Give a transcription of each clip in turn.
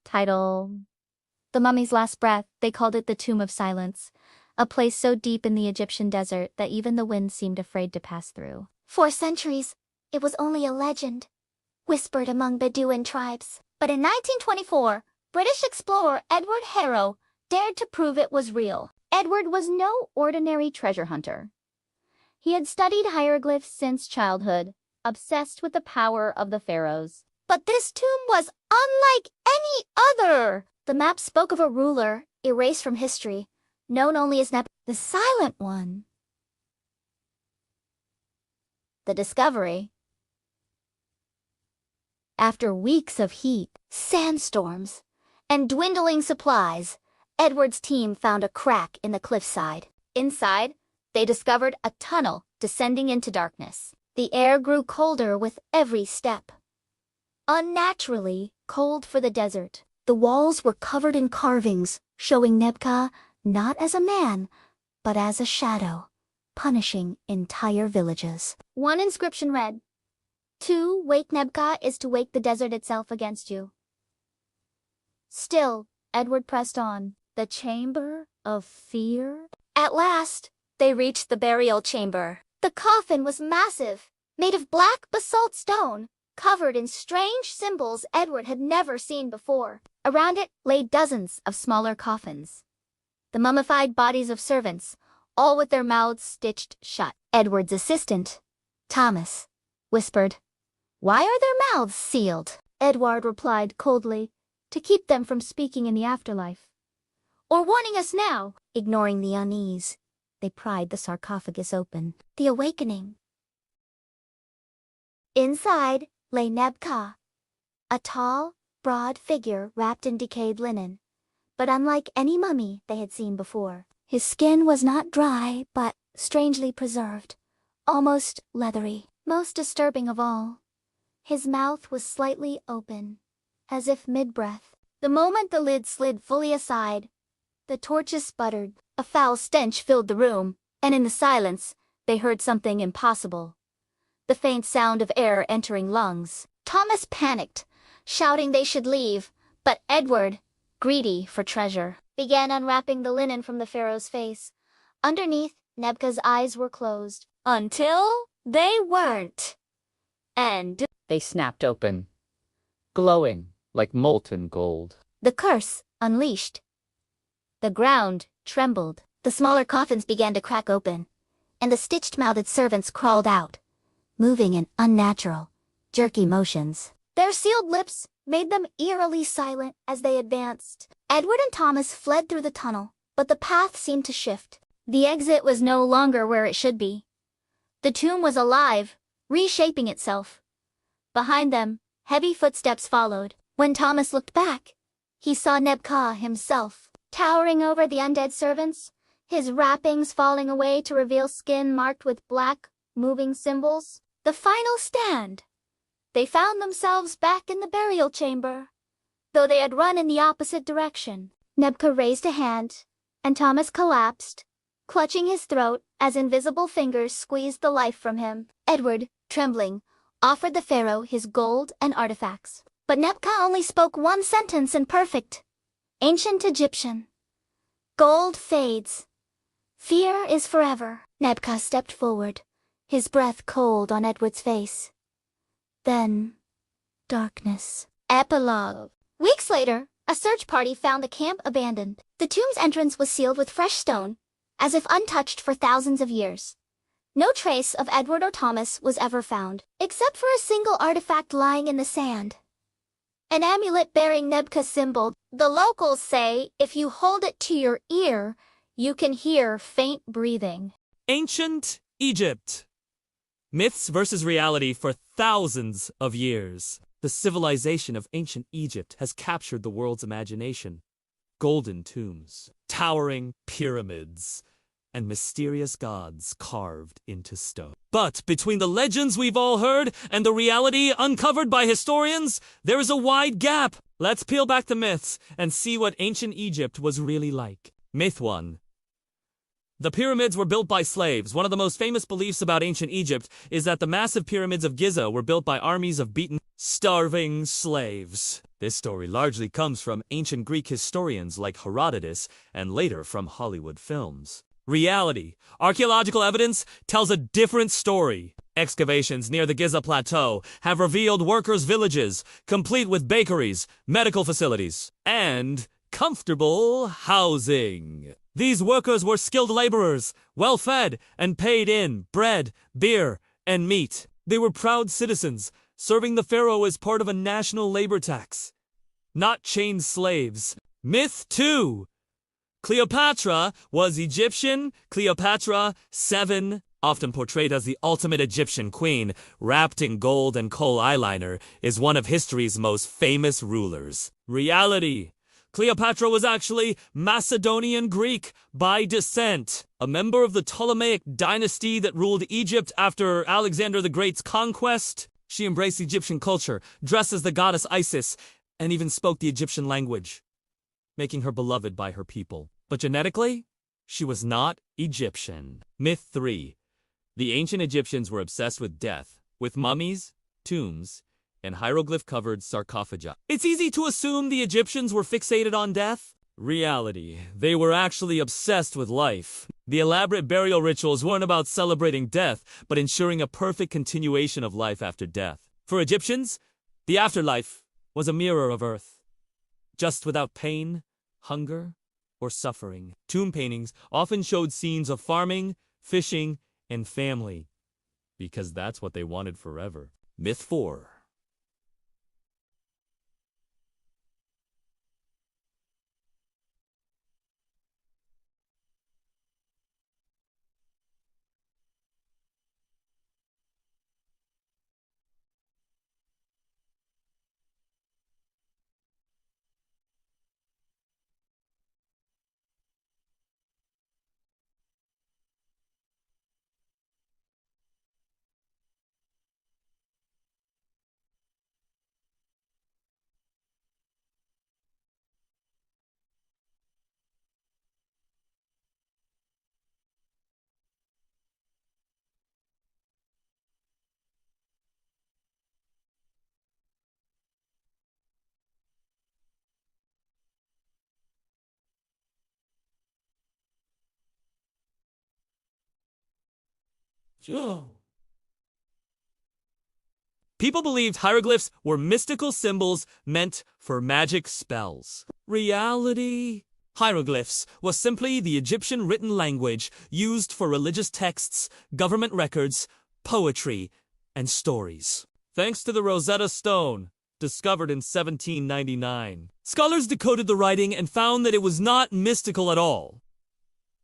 Title: The Mummy's Last Breath. They called it the Tomb of Silence, a place so deep in the Egyptian desert that even the wind seemed afraid to pass through. For centuries, it was only a legend, whispered among Bedouin tribes. But in 1924, British explorer Edward Harrow dared to prove it was real. Edward was no ordinary treasure hunter. He had studied hieroglyphs since childhood, obsessed with the power of the pharaohs. But this tomb was unlike any other. The map spoke of a ruler, erased from history, known only as the Silent One. The discovery. After weeks of heat, sandstorms, and dwindling supplies, Edward's team found a crack in the cliffside. Inside, they discovered a tunnel descending into darkness. The air grew colder with every step. Unnaturally cold for the desert. The walls were covered in carvings, showing Nebka not as a man, but as a shadow, punishing entire villages. One inscription read, "To wake Nebka is to wake the desert itself against you." Still, Edward pressed on. The Chamber of Fear? At last, they reached the burial chamber. The coffin was massive, made of black basalt stone, covered in strange symbols Edward had never seen before. Around it lay dozens of smaller coffins, the mummified bodies of servants, all with their mouths stitched shut. Edward's assistant, Thomas, whispered, "Why are their mouths sealed?" Edward replied coldly, "To keep them from speaking in the afterlife. Or warning us now." Ignoring the unease, they pried the sarcophagus open. The awakening. Inside lay Nebka, a tall, broad figure wrapped in decayed linen, but unlike any mummy they had seen before. His skin was not dry, but strangely preserved, almost leathery. Most disturbing of all, his mouth was slightly open, as if mid-breath. The moment the lid slid fully aside, the torches sputtered. A foul stench filled the room, and in the silence, they heard something impossible. The faint sound of air entering lungs. Thomas panicked, shouting they should leave, but Edward, greedy for treasure, began unwrapping the linen from the pharaoh's face. Underneath, Nebka's eyes were closed. Until they weren't. And they snapped open, glowing like molten gold. The curse unleashed. The ground trembled. The smaller coffins began to crack open, and the stitched-mouthed servants crawled out, moving in unnatural, jerky motions. Their sealed lips made them eerily silent as they advanced. Edward and Thomas fled through the tunnel, but the path seemed to shift. The exit was no longer where it should be. The tomb was alive, reshaping itself. Behind them, heavy footsteps followed. When Thomas looked back, he saw Nebka himself, towering over the undead servants, his wrappings falling away to reveal skin marked with black, moving symbols. The final stand. They found themselves back in the burial chamber, though they had run in the opposite direction. Nebka raised a hand, and Thomas collapsed, clutching his throat as invisible fingers squeezed the life from him. Edward, trembling, offered the pharaoh his gold and artifacts. But Nebka only spoke one sentence in perfect, ancient Egyptian. "Gold fades. Fear is forever." Nebka stepped forward, his breath cold on Edward's face. Then, darkness. Epilogue. Weeks later, a search party found the camp abandoned. The tomb's entrance was sealed with fresh stone, as if untouched for thousands of years. No trace of Edward or Thomas was ever found, except for a single artifact lying in the sand. An amulet bearing Nebka's symbol. The locals say if you hold it to your ear, you can hear faint breathing. Ancient Egypt. Myths versus reality for thousands of years. The civilization of ancient Egypt has captured the world's imagination. Golden tombs, towering pyramids, and mysterious gods carved into stone. But between the legends we've all heard and the reality uncovered by historians, there is a wide gap. Let's peel back the myths and see what ancient Egypt was really like. Myth 1. The pyramids were built by slaves. One of the most famous beliefs about ancient Egypt is that the massive pyramids of Giza were built by armies of beaten, starving slaves. This story largely comes from ancient Greek historians like Herodotus and later from Hollywood films. Reality. Archaeological evidence tells a different story. Excavations near the Giza Plateau have revealed workers' villages, complete with bakeries, medical facilities, and comfortable housing. These workers were skilled laborers, well-fed, and paid in bread, beer, and meat. They were proud citizens, serving the pharaoh as part of a national labor tax, not chained slaves. Myth 2. Cleopatra was Egyptian. Cleopatra, 7, often portrayed as the ultimate Egyptian queen, wrapped in gold and kohl eyeliner, is one of history's most famous rulers. Reality. Cleopatra was actually Macedonian Greek by descent, a member of the Ptolemaic dynasty that ruled Egypt after Alexander the Great's conquest. She embraced Egyptian culture, dressed as the goddess Isis, and even spoke the Egyptian language, making her beloved by her people. But genetically, she was not Egyptian. Myth 3. The ancient Egyptians were obsessed with death, with mummies, tombs, and hieroglyph-covered sarcophagi. It's easy to assume the Egyptians were fixated on death. Reality. They were actually obsessed with life. The elaborate burial rituals weren't about celebrating death, but ensuring a perfect continuation of life after death. For Egyptians, the afterlife was a mirror of Earth, just without pain, hunger, or suffering. Tomb paintings often showed scenes of farming, fishing, and family, because that's what they wanted forever. Myth 4. People believed hieroglyphs were mystical symbols meant for magic spells. Reality. Hieroglyphs was simply the Egyptian written language used for religious texts, government records, poetry, and stories. Thanks to the Rosetta Stone, discovered in 1799, scholars decoded the writing and found that it was not mystical at all.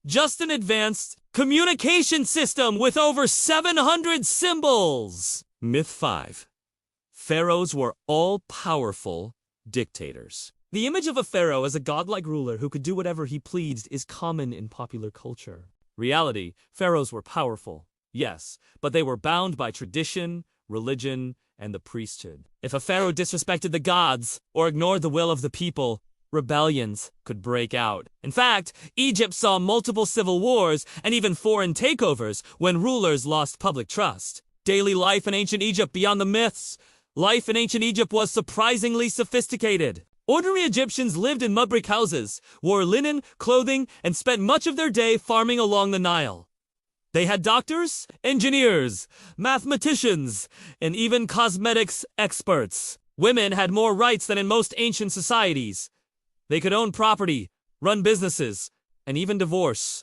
Just an advanced communication system with over 700 symbols. Myth 5. Pharaohs were all-powerful dictators. The image of a pharaoh as a godlike ruler who could do whatever he pleased is common in popular culture. Reality, pharaohs were powerful, yes, but they were bound by tradition, religion, and the priesthood. If a pharaoh disrespected the gods or ignored the will of the people, rebellions could break out. In fact, Egypt saw multiple civil wars and even foreign takeovers when rulers lost public trust. Daily life in ancient Egypt beyond the myths. Life in ancient Egypt was surprisingly sophisticated. Ordinary Egyptians lived in mud brick houses, wore linen, clothing, and spent much of their day farming along the Nile. They had doctors, engineers, mathematicians, and even cosmetics experts. Women had more rights than in most ancient societies. They could own property, run businesses, and even divorce.